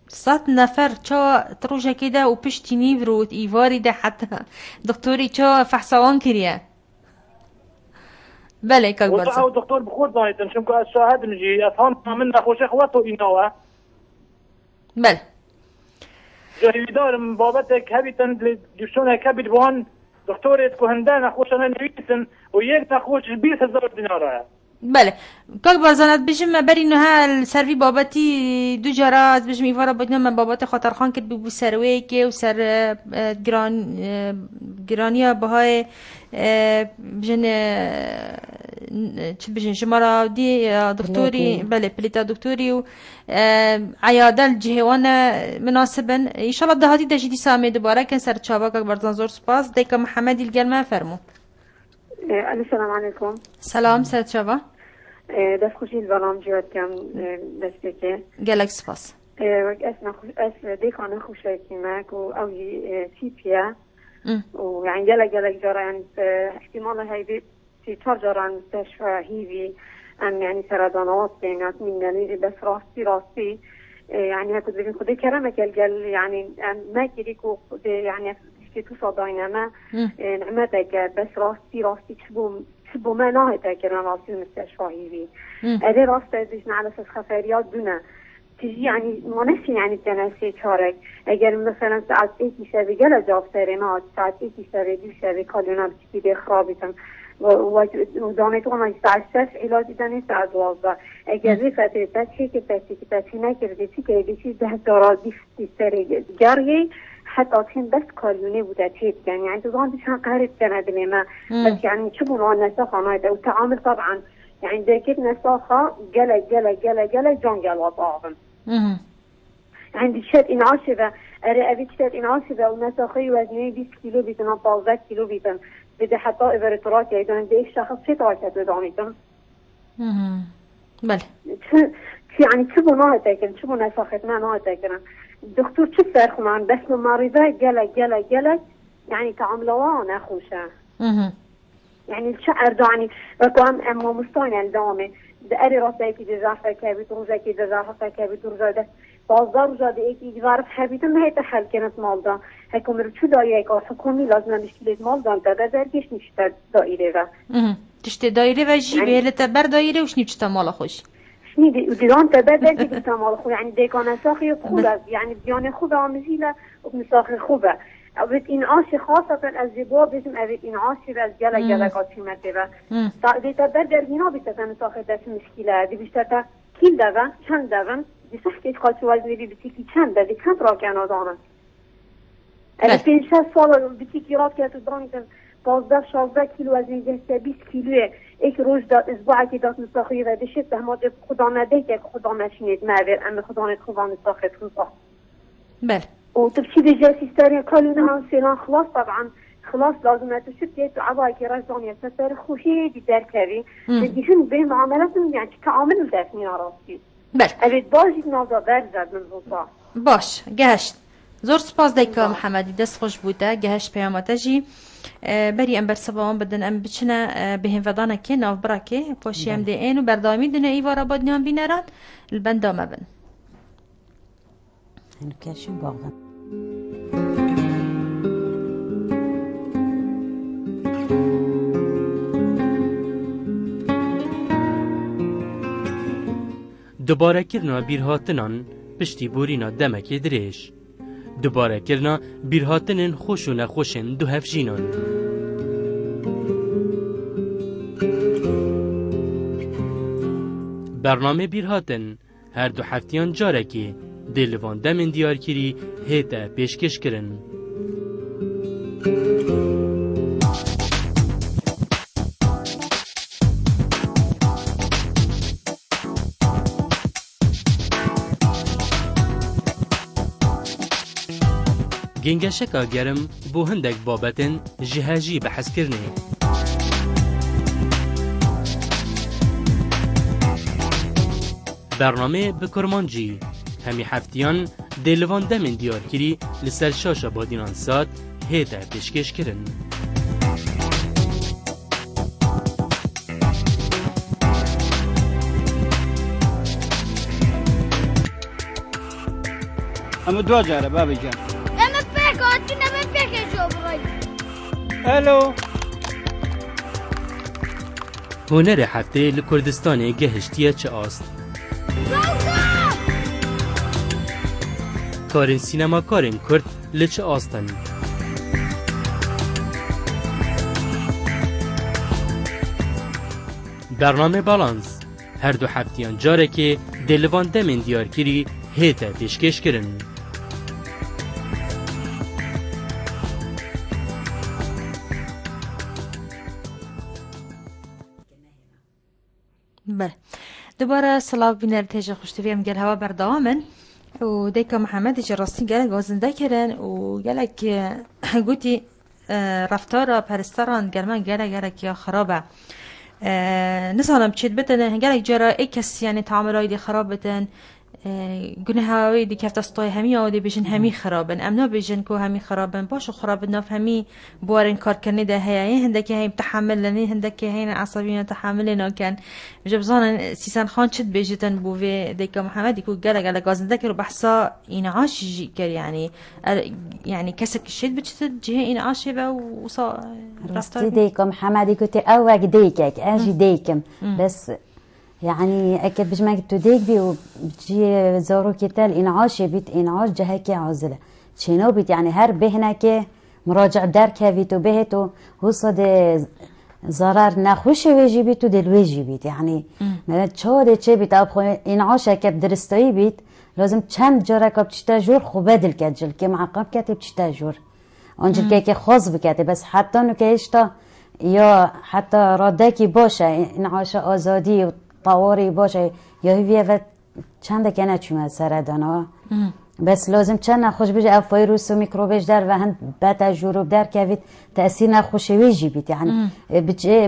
100 نفر چا تروجه كده وبشتي نيفروت ايفاري ده حتى دكتوري چا فحصوان كريا بله كاك برزا و دكتور بخود زانيتن شمكو الشاهد نجي افهم من نخوش اخواته اينوا بله جهیدارم بابت کبیتن دوستان کبید وان دکترت که هنده نخوشانه نویسن و یک نخوش 20,000 دیناره. بله کاک بازانت بشم بری نه هل سروی بابتی دو جارات بشم ایوارا بدنم من بابت خاطرخان کرد بو سروی که و سر گرانیا بهای بجن چه بجن شمارا دی دکتوری بله پلیتا دکتوری و عیادل جهوان مناسبن ایشالا دهاتی دجیدی سامی دوباره کن سر چابا کاک بازان زور سپاس دیکا محمدی الگرمه فرمو. السلام علیکم. سلام سر چابا. دست خوشی برام جواد کم دسته که. گلک سپاس. اس دیکانه خوشه کیمک و اوی تیپیه. و يعني جلق جرى يعني احتمال هاي في ترجران مستشفى هيفي أم يعني سرطانات بينات من يعني بس راسي يعني هكذا بيجي خدي كرامك الجل يعني ما كريكو يعني في تصادينا ما نعمتك بس راسي تشبو ما ناهتك أنا راسي المستشفى هيفي هذا راسي بيجنا على أساس خفاريات دونه تجي يعني مناسي يعني تناسي شارك اگر مثلا ساعت 1 شب گل جواب سرنا ساعت 1 شب 2 شب کالونا بتیده خرابیتم و دانه تو ما ساعت 6 علاج دادن ساعت 12 اگر فتره تاچی که تاچی نکردی چی کردی چی ده دارا دی سر جاری حتی تیم بس کالونه بوده تیت يعني تو دان بشان قهرت كندلي ما بس يعني شو بنوع نسخه هذا والتعامل طبعا يعني دكت نسخه جل جون جل وطاغم عندي شد انعاشبه اري شد انعاشبه ونسخي وزني 20 كيلو بيتنا 12 كيلو بيتن بده حتى ابرترات يعني عندي ايش شخص في طاقه بدونيتم بله يعني شو بنوع تاكل شو نسخت ما نوع تاكل الدكتور شو فرخمان بس المريضه جل يعني تعاملوها نخوشه يعني الشعر يعني رقم اما مستاني الدوامه داري راسي كي جزافه كابيت روزا كي جزافه كابيت روزا ده بازار جاده ايكي جزارف حبيت ما هي تحل كانت مالدا هيكم شو دايره او حكومي لازم مشكله مالدا ده دركش نشته دايره تشته دايره و جي به لتبر دايره وش نيچتا مال خوش شني ديران تبر دركي مال خو يعني ديكان ساخي خوبه يعني ديانه خوبه عامزيله وبنساخ خوبه اوت این عاش خاصه از زیبا بسم اوت این عاش از جل قاچیمته و تا در مینا بیتن ساخت دست مشکله دی بیشتر کیل دادن چند دادن دی سخت قاچی وزنی بیتی چند دادی چند را کنه دانه از 5 سال بیتی رات کرد دانیدن 15 16 کیلو وزنی ده 20 کیلو یک روز داد اسبوعی که داد مساخی و دشت به ما خدا نده که خدا نشینید ماور اما خدا نت خوبان مساخت خدا بله وتبشي بجاسي ستاري قالوا لها سيلان خلاص طبعا خلاص لازم تشتي عبايك رجعوني ستاري خوشي دي داركري بدي شنو بين معاملاتهم يعني تعامل دافني راسي بله ابي باجي نوضا برزد من بوطا باش گهشت زور سپاس دیکا محمدی دست خوش بوده گهشت پیاماته جی بری ام برسوان بدن ام بچنه بهم ودانه که ناف براکه پاشی ام دی این و بردامی دونه ایوارا بادنیان بینران البنده مبن کشیم باقم دوباره کرنا بیرهاتنان پشتی بورینا دمکی دریش دوباره کرنا بیرهاتنن خوش و نخوشن دو هفجینان برنامه بیرهاتن هر دو هفتیان جارکی دلوان دمن دیار کری هیتا پیشکش کرن گنگشکا گرم بو هندک بابتن جهاجی بحث کرنه برنامه بکرمانجی همی هفتیان دلوان دمن دیار کری لسر شاشا بادینان ساد هیتا پیشکش کرن اما دو جاره بابی جان اما پیکاتی نمی پیکشو برای الو هنر هفته لکردستان گهشتیه چه آست کارین سینما کارین کرد لچ آستن. برنامه بالانس هر دو هفتیان جاره که دلوان دمین دیار کری هیته پیشکش کرن. بله دوباره سلام بینر تیجه خوشتویم گل هوا بردامن و دیکا محمد جراستی گل گازنده کرن و گلک گوتی رفتار پرستاران گرمان گلک یا خرابه نزانم چید بتن گلک جرا ای کسی یعنی تعاملای دی خراب بتن گونه هاوی دی کفت استای همی آدی بیشن همی خرابن امنا بیشن کو همی خرابن باشو خراب ناف همی بوارن کار کنی ده هیای هندکی هی تحمل لنی هندکی هی عصبی تحمل ناکن جب زانن سیسان خان چد بیشتن بوی دیکا محمدی کو گله گازنده کرو بحثا این عاش جی کر یعنی کسک شد بچت جه این عاشه و وصا رفتار دیکا محمدی کو تی اوج دیکک اجی دیکم بس يعني أكيد بيش ما كنتو ديك بي وبتجي زورو كتال إنعاش بيت إنعاش جهكي عازلة شنو بيت يعني هر بهناك مراجع دار كافيتو بهتو هو صد ضرر نخوش ويجي بيتو دل ويجي بيت يعني مثلا شو ده شيء بيت أبخو إنعاش أكيد درستوي بيت لازم چند جارة كاب تشتاجور خوبادل كجل كي معقب كاتب تشتاجور أنجل كي خاص بكاتب بس حتى إنه كيشتا يا حتى رادكي باشه إنعاش آزادي طواري باشه یا هیویه چند کنه چون سردانا بس لازم چند نخوش بجه او ویروس و میکروبش در و هند بتا جروب در که تأثیر نخوشوی جیبید یعنی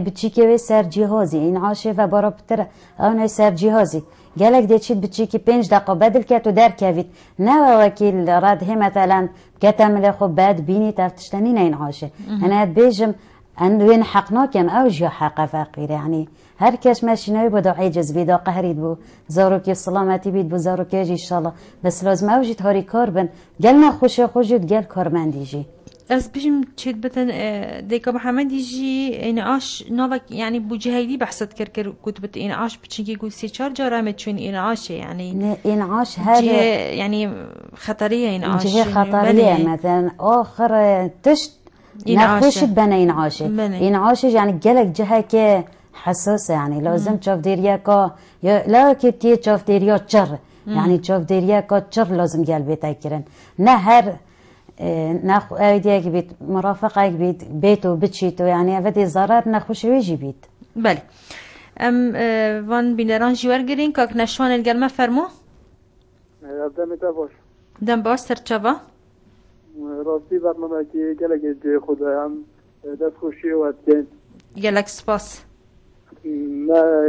بچی که سر جهازی این عاشه و برا بتر اونه سر جهازی گلک دی چید بچی که 5 دقیقه بدل که تو در که نه وکیل رد هم مثلا کتمل خوب بد بینی تفتشتنی نه این عاشه انا بیجم ان وين حقناكم او جو حق فقير يعني هر كاش ماشي بده عاجز بيدا قهريد بو زاروكي سلامتي بيد بو زاروكي ان شاء الله بس لازم اوجد هاري كاربن قالنا خوش خوجد قال كارمنديجي از بيجم تشد بتن ديكا محمد يجي انعاش نوك يعني بو جهيدي بحثت كركر كتبت انعاش بتشكي قول 3-4 جرامه تشون انعاش يعني انعاش هذا يعني خطريه انعاش جهه خطريه مثلا اخر تشت نخوشت بنا ينعاشه ينعاشه يعني جلك جهة كي حساسة يعني لازم تشوف ديريا كا لا كتير تشوف ديريا تشر يعني تشوف ديريا كا تشر لازم جال بيتاكرن نهر نخ ايديك بيت مرافقك بيت بيتو بتشيتو يعني افدي ضرر نخوش ويجي بيت بله وان بينران جوار گرين كاك نشوان الگرمه فرمو دم باش سرچابا راستی برنامه که گلک جای خدایم دست خوشی و ادگین گلک سپاس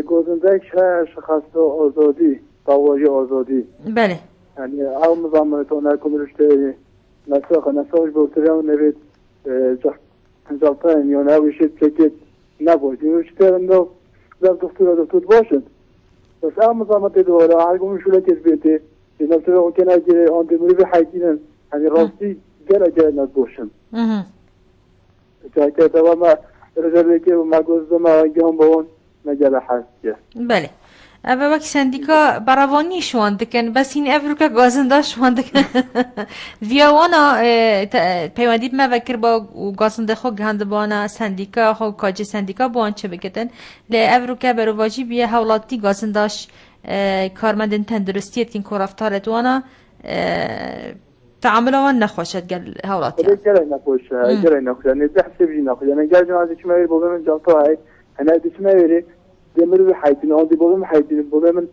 گوزنده شخص آزادی دواجی آزادی بله یعنی او مزامنتون نکن رشته نساج بوتریم نوید جلطه یا نویشید چکید نباشید رشته اندو در دکتور باشد بس او مزامنت دواره هرگون شوله کس بیتی نفتر او که نگیره آن دموری به حیدینن یعنی راستی گله نباشم که دوام رجلی که مگوزم آگیام با اون نگله هست بله اوه وقت سندیکا براوانی شوان دکن بس این افریقا گازنده شوان دکن ویاوانا پیوندی ما وکر با گازنده خو گهند بانا سندیکا خو کاجی سندیکا بان چه بکتن لی افریقا برواجی بیه حولاتی گازنداش کارمندن تندرستیت کن کرافتارت وانا تعامل وان نخوشت قال هولات يعني جري نخوش جري نخوش يعني بحسب جي نخوش يعني قال جماعة ديش ما يري بوغي من جلطاعي أنا ديش ما يري دمرو بحيتين عندي بوغي بحيتين بوغي من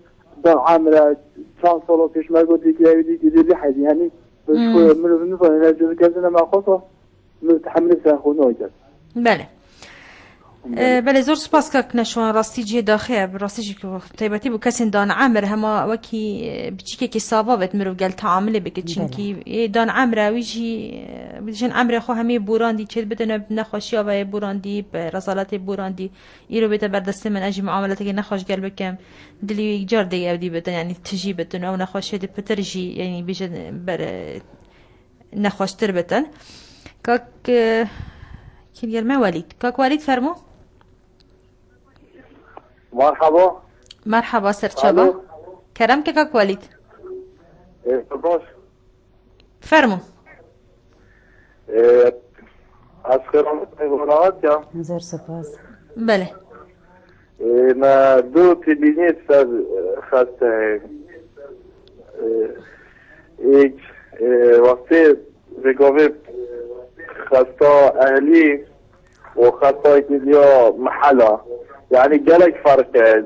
دان عاملة شان صالو فيش ما قلت لك يا ودي دي بحيتين يعني بس مرو بالنسبة أنا جزء كذا مع خاصة متحمل ساخونه وجد بله بله زور سپاس که نشون راستی جه داخل راستی جه که طیبتی بو کسی دان عمر هما وکی بچی که صابت مرو گل تعامله بکه چنکی دان عمر ویجی بدشن عمر خو همه بوراندی چه بدن نخوشی و بوراندی رسالت بوراندی ایرو بیت بردست من اجی معاملات که نخوش گل بکم دلی جار دی اودی بدن یعنی تجی بدن او نخوش دی پترجی یعنی بیشتر بر نخوشتر بدن کاک کلیل ما ولید کاک ولید فرمو مرحبا سرچابا کرم که کاک ولید باش فرمو. از خیرانت ایوانات یا زر سپاس. بله. ما دو تبینیت سر خسته ایک وقتی بگوه خسته اهلی و خسته ایدیا محله یعنی گلک فرقه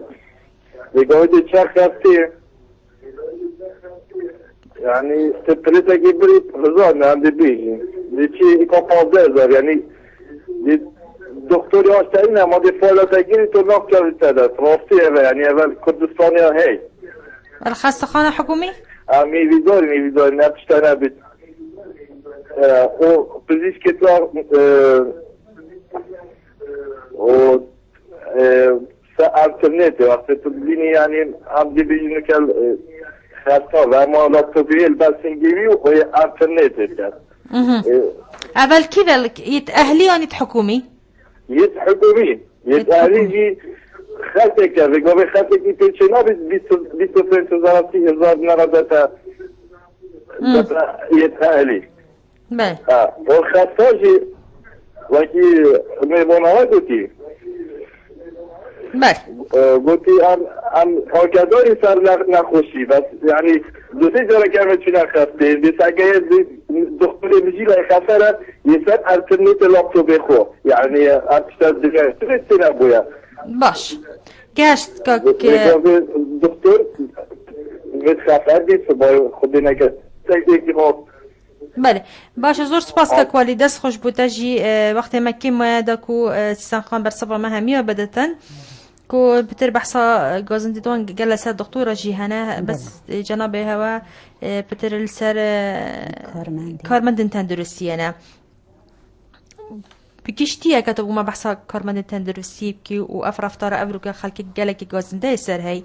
بگوه دی چه خسته یعنی تپریتا که برید هزار نه هم دی بیجی دی چی ایکا 15,000 یعنی دی دکتری هاشتایی نه ما دی فعالتا گیری تو ناف کردی تدست راستی اوه یعنی اول کردستانی ها هی الخسته خانه حکومی؟ میویداری نه پشتا نبید و پزشکتر و انترنت وقتی تو بینی یعنی هم دی بیجینو که خسته و اما لابتوبی البسنگیوی و انترنت کرد اول كذا يتأهلي ولا حكومي؟ يتحكومي يتأهلي جي خلتك رقابي خلتك يتشنا بيستوفين تزارتي هزار نردتا يتأهلي بله والخطاجي وكي ميبونها قلتي بله قلتي ام هكذا صار نخوشي بس يعني دو سه جاره كامل چونه خسته بساقه دكتور بيجي لها خسره يسال انترنت لابتوب خو يعني ارتشتاز دقائق تريد ابويا باش گشت که دکتر متخفر دید باید خود نکرد تکلیکی خوب بله باشه زور سپاس که کوالی دست خوش بوده جی وقتی مکی مایده کو سیستان خان بر صفا مهمیه بدتن کو بتر بحثا گازندی توان جلسه دكتوره جيهانا بس جناب هوا بتر السر كارمندن تندرسي انا بكشتيا كتبوا ما بحثا كارمندن تندرسي بكي وافرفتار افروكا خلك جالك گازنده سر هي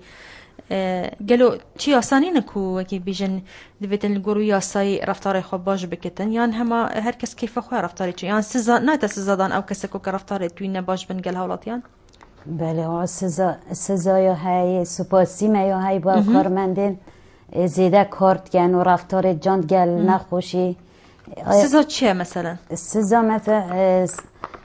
قالوا چی آسانی نکو که بیشن دویتن الگورو یاسای رفتار خوب باش بکتن یان هما هر کس کیف خواه رفتاری چی یان سزا نه تا سزادان او کسی که رفتار توی نباش بن گل هولاتیان بله سزا یا های سپاسی ما یا های با کارمندین زیده کارت کن و رفتار جان گل نخوشی سزا چیه مثلا؟ سزا مثلا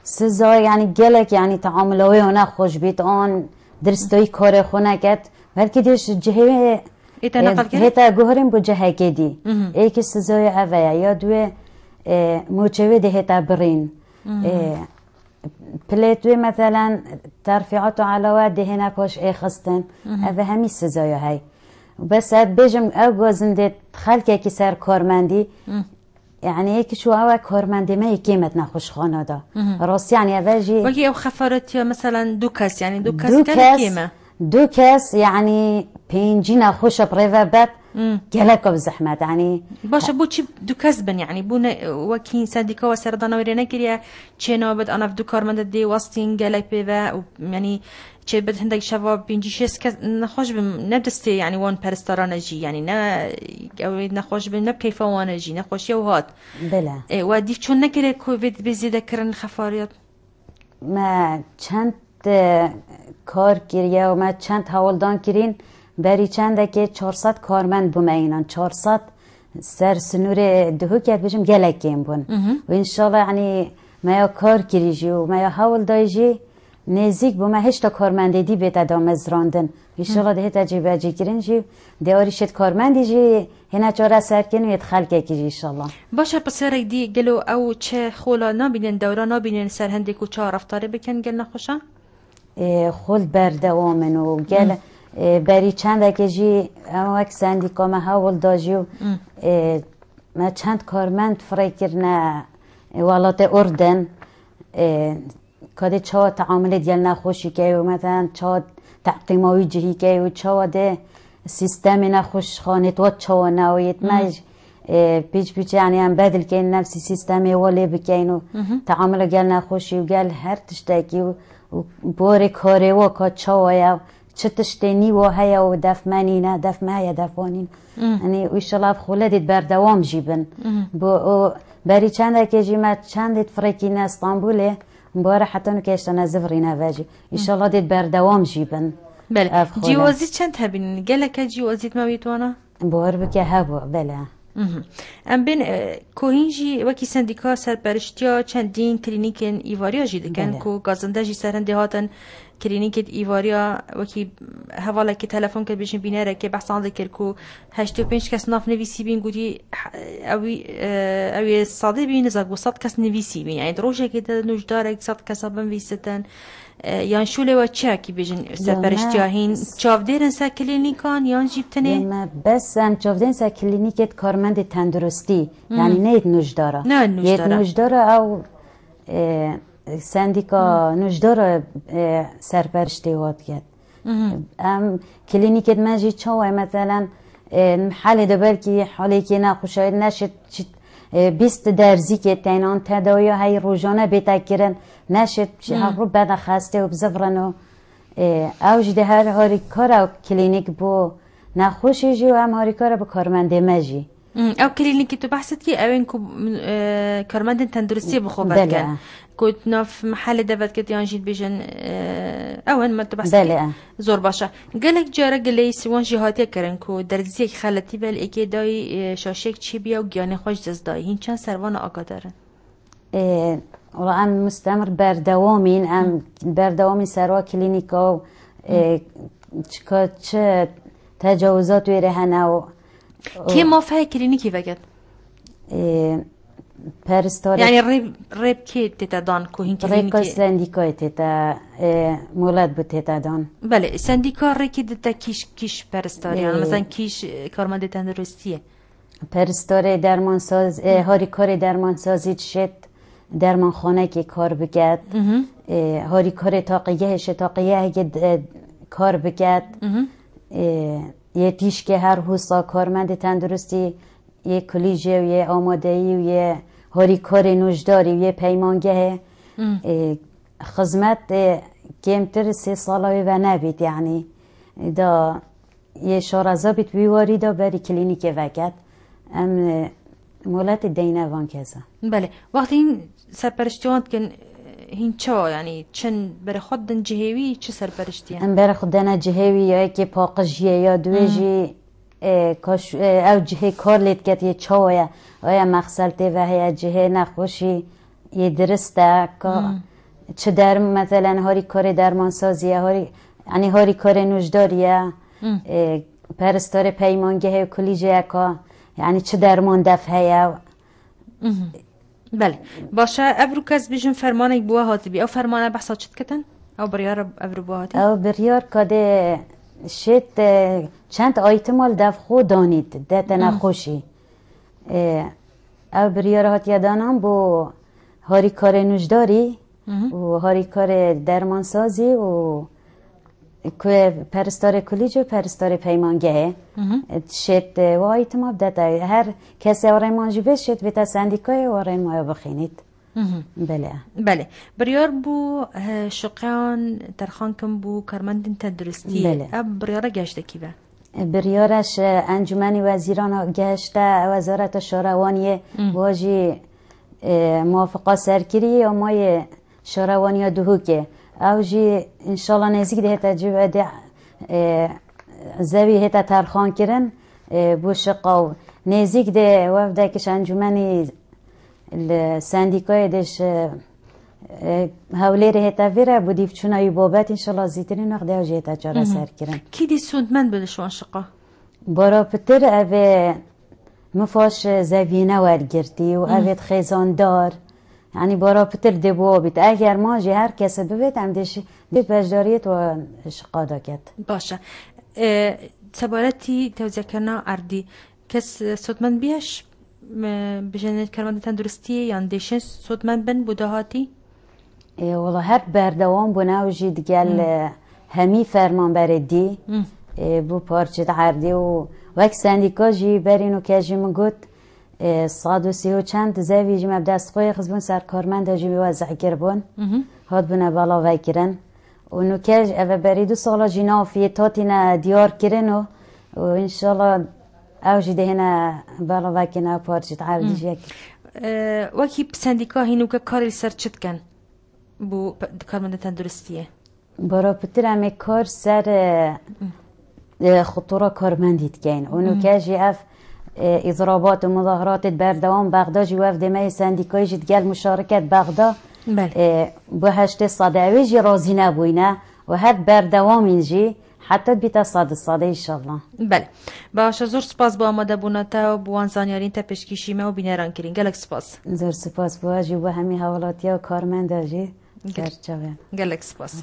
سزا یعنی گلک یعنی تعاملوی و نخوش بیت آن درستوی کار خونه کد بلکه دیش جهه هیتا گوهرین بو جهه کدی ایک سزای اوه یا دوی موچوی ده هیتا برین پلیتوی مثلا ترفیعات و علاوه دهنه پاش ای خستن اوه همی سزای های بس بیجم او گازنده خلکه که سر کارمندی يعني هيك شو هوا كورماندي ما يكيمت نخش خانه دا راس يعني افاجي وكي او خفرت مثلا دوكاس يعني دوكاس كان كيمه دوكاس يعني بينجينا خوش بريفابات قالك بزحمه يعني باشه بو چی دوكاس بن يعني بو وكي صديقه وسردانا ورينا كريا چنا بد انا دو كارمند دي واستين قالك بيوا يعني چه بد هندك شباب بينجي شيس نخوش بم ندستي يعني وان برستران جي يعني نا او نخوش بم كيف وانا جي نخوش يوهات بلا ودي چون نكري كوفيد بزيده كرن خفاريات ما چند کار کریه و ما چند حوالدان کرین بری چنده که 400 کارمند بومه اینان 400 سر سنور دهو کرد بشم گلکیم بون و انشالله یعنی ما یا کار کریجی و ما یا حوالدای جی نزیک بومه هشتا کارمنده دی بیت ادام ازراندن انشالله ده تجربه جی کرین جی دیاری شد کارمندی جی هنا چاره سر کنو یت خلقه کجی انشالله باشه پسرک دی گلو او چه خولا نبینن دورا نبینن سر هندی کو چه رفتاره بکن گل نخوشن خود بردوامن و گل بری چند که جی اما وقت سندیکا ما حاول داجیو ما چند کارمند فریکرنا ولات اردن کده چه تعامل دیل نخوشی که و مثلا چه تعقیماوی جهی که و چه ده سیستم نخوش خانت و چه نویت مج پیچ یعنی هم بدل که نفسی سیستمی ولی بکین و تعامل گل نخوشی و گل هر تشتکی و بور کاری و که چاویا چه تشتینی و هیا و دف منی نه دف مایا دفانین یعنی ویشالله خولدید بردوام جیبن بری چنده که جی ما چندت فریکین استانبوله باره حتی نکشت نزفری نواجی ایشالله دید بردوام جیبن بله جیوازی چند هبین گله که جیوازیت ما بیتوانا بار بکه هبو بله ام بین کوهینجی وکی سندیکا سرپرشتیا چندین کلینیکن ایواریا جی دکن کو گازنده جی سرنده هاتن کلینیک ایواریا وکی حواله که تلفن که بهشون بینره که بحثان ذکر کو 85 کس ناف نویسی بین گودی اوی صادی بین زاگ و 100 کس نویسی بین یعنی دروجه که نوجداره 100 کس بنویستن یان شوله و چه کی بجن سرپرشتیاهین چاودرن سر کلینیکان یان جیبتنه بس ام چاودرن سر کلینیکت کارمند تندرستی یعنی نه نوجداره نه نوجداره او سندیکا نوجداره سرپرشتی وات کرد ام کلینیکت ماجی چاوه مثلا حال دبر کی حالی که نخوشاید نشد 20 درزی که تینان تداوی های روزانه بتکرن نشد هر بعد خسته و بزفرن و اوج ده هر کار کلینیک بو نخوشی جو هم هر کار با کارمنده ماجی او کلینیکی تو بحثت کی اوین کو کارمند تندرستی بخوبت کن كنت ناف محل دفت كت يانجيد بيجن اوان ما تبحث زور باشا قالك جارة قلي سوان جهاتي كرن كو درزيك خالتي بل اكي داي شاشيك چي بيا و گياني خوش دز داي هين چند سروان آقا دارن والله ام مستمر بردوامين ام بردوامين سروا كلينيكا و چه تجاوزات ويره هنو كي ما فهي كلينيكي فقط پرستاری یعنی ریب کی تتدان کوهین کلینیکی ریب سندیکای تتا مولد بود تتدان بله سندیکا ریکی دتا کیش پرستاری یعنی مثلا کیش کارمند تندرستیه پرستاری درمانساز هاری کار درمانسازی شد درمان خانه که کار بکرد هاری کار تاقیه کار بکرد یه تیش که هر حوصا کارمند تندرستی یه کلیجه و یه آمادهی و یه هاری کار نوجداری و یه پیمانگه خدمت کمتر 3 ساله و نبید یعنی دا یه شارزا بیت بیواری دا بری کلینیک وکت ام مولت دینه وان کزا بله وقتی این سرپرشتیوانت کن هین چه یعنی چند بر خودن جهوی چه سرپرشتیان؟ ام بر خودن جهوی یا که پاقجیه یا دویجی کاش او جهه کار لید کت یه چاویه آیا مخصلته و هیا جهه نخوشی یه درسته که چه در مثلا هاری کار درمانسازیه یعنی هاری کار نوجداریه پرستار پیمانگه کلیجه که یعنی چه درمان دفعه بله باشه ابرو کس بیشن فرمانه بوه هاتی بی او فرمانه بحثا چت کتن او بریار ابرو بوه هاتی او بریار کده شد چند آیتمال دف خود دانید ده نخوشی او بریار هاتی دانم بو هاری کار نوجداری و هاری کار درمانسازی و پرستار کلیج و پرستار پیمانگه شد و آیتما بدده هر کسی آره مانجی بید شد بیتا سندیکای آره مایا بخینید بله بریار بو شقیان ترخان کم بو کارمند تندرستی اب بریاره گشته کی به بریارش انجمن وزیران گشته وزارت شاروانی واجی موافقه سرکری و مای شاروانی دهو که او جی انشالله نزدیک ده تجربه ده زوی هتا ترخان کرن بو شقاو نزدیک ده وفده کش انجمنی سندیکای دش هولی ره هتا ویره بودیف چونایی بابت انشالله زیترین وقت ده جی هتا چاره سر کرن کی دی سودمند بدشوان شقا؟ برا پتر اوه مفاش زوینه ورگرتی و اوه خیزاندار یعنی برا پتر دبوا بیت اگر ما جی هر کسی ببید هم دیش بجداریت و شقادا کد باشه سبارتی توزیع کرنا اردی کس سودمند بیش بجنید کارمند تندرستی یا دیشن سودمند بن بوده هاتی؟ والله هر بردوام بنا و جید گل همی فرمان بردی بو پارچه عردی و وک سندیکا جی برینو که جی مگود 130 چند زوی جمع دست خوی خزبون سر کارمند جی میوزع کربون هاد بنا بالا وکرن و نوکج او بری 2 سالا جی نافیه تاتینا دیار کرن و انشالله او جی دهنا بالا وکنه پارچه عردی جی وکی سندیکا هینو که کاری سر چت کن بو کارمند تندرستیه برا پتر همه کار سر خطورا کارمندید کن اونو که جی اف اضرابات و مظاهرات بردوام بغداد جواب دمای سندیکای جدگل مشارکت بغداد با 800 جی رازی نبوینه و هر بردوام اینجی حتی بیتا صاده انشالله. بله باشه زور سپاس با آماده بونتا و بوان زانیارین تا پشکیشیمه و بینران کرین گلک سپاس. زور سپاس بواجی و همی حوالاتی و کارمند آجی گلک سپاس.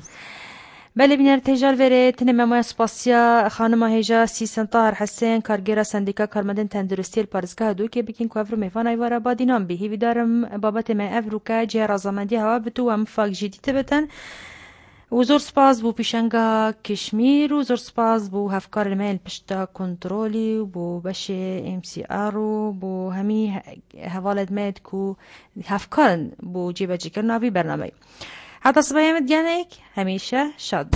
بله بینر تجار وره تنمه سپاسیا خانم هیجا سیسن طاهر حسین کارگر سندیکا کارمندن تندرستی الپارسکا دو که بکین که افرو میفان ایوارا بادینام به هیوی دارم بابت ما افرو که جه رازمندی هوا بتو هم فاق جدی تبتن و زور سپاس بو پیشنگا کشمیر و زور سپاس بو هفکار المال پشتا کنترولی و بو بشه MCR و بو همی حوالد مید کو هفکار بو جیبه جیکر ناوی برنامه حتی صبحی مدگانک همیشه شاد